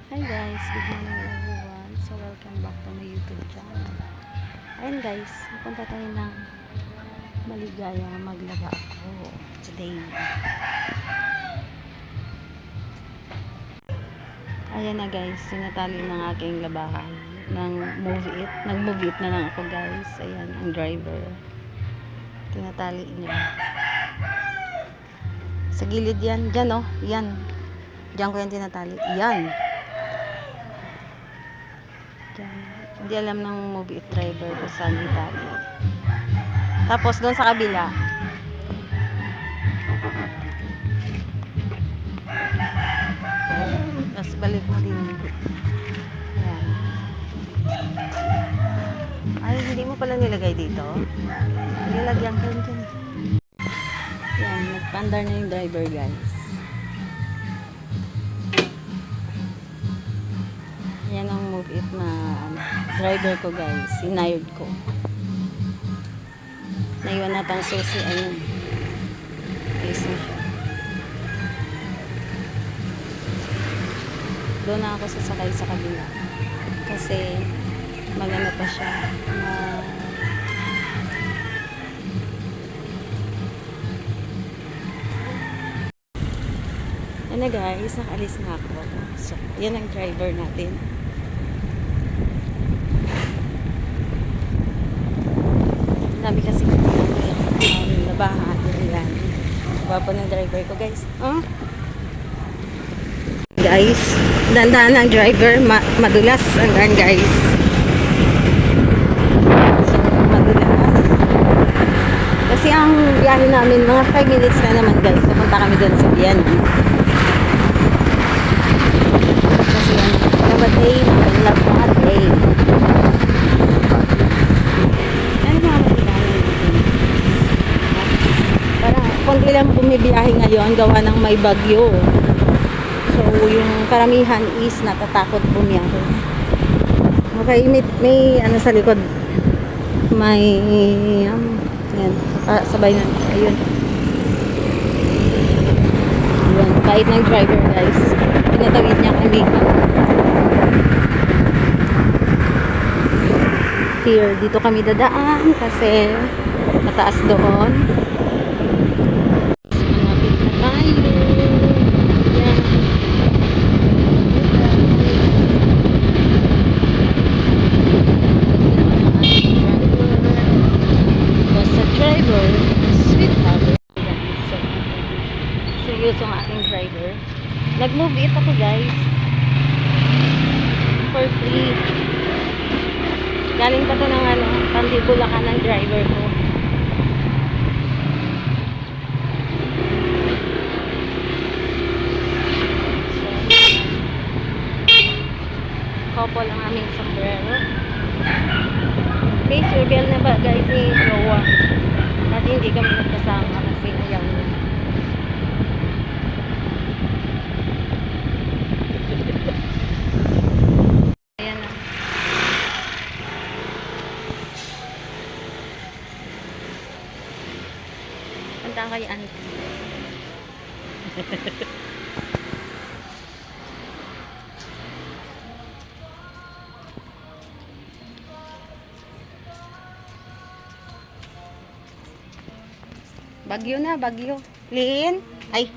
Hi guys, good morning everyone. So welcome back to my YouTube channel. Ayun guys, pupunta tayo ng Maligaya, maglaba ako today. Ayan na guys, sinatali ng aking labahan ng move it. Nag-move it na lang ako guys. Ayan, ang driver. Tinatali niya. Sa gilid yan. Diyan oh, yan. Diyan ko yan tinatali. Yan. Hindi alam ng move it driver kung saan itali. Tapos doon sa kabila, tapos balik mo din. Ayan. Ay, hindi mo pala nilagay dito. Nilagyan ko dyan. Ayan, nagpandar na yung driver guys. Yan ang move it na driver ko guys. Sinayod ko. Naiwan natang susi. Ayun. Ayos na siya. Doon na ako sasakay sa kabila. Kasi maganda pa siya. Yan na guys. Nakalis na ako. So, yan ang driver natin. Sabi kasi labahan yan. Wapo ng driver ko guys. Guys, dandaan ang driver, madulas ang daan guys. So, madulas. Kasi ang biyahe namin mga 5 minutes na naman guys. Pupunta kami doon sa Bian. Kasi yan, dapat ay lahat ay. Kundi lang bumibiyahe ngayon gawa ng may bagyo. So yung karamihan is natatakot bumiyahe. Okay, may ano sa likod. May yan, sabay na. Ayun. Ayun, bait ng driver guys. Pinatawid niya kami. Here, dito kami dadaan kasi mataas doon. Seryoso ang aking driver. Nag-move it ako guys. For free. Galing pa to ng Pandibulacan ng driver ko. Couple ang aming sombrero. May surveil na ba guys ni Roa? Dati hindi kami nagkasama kasi ayaw niya. Ayan na. Puntaan kay auntie. Bagyo na, bagyo. Lin? Ay.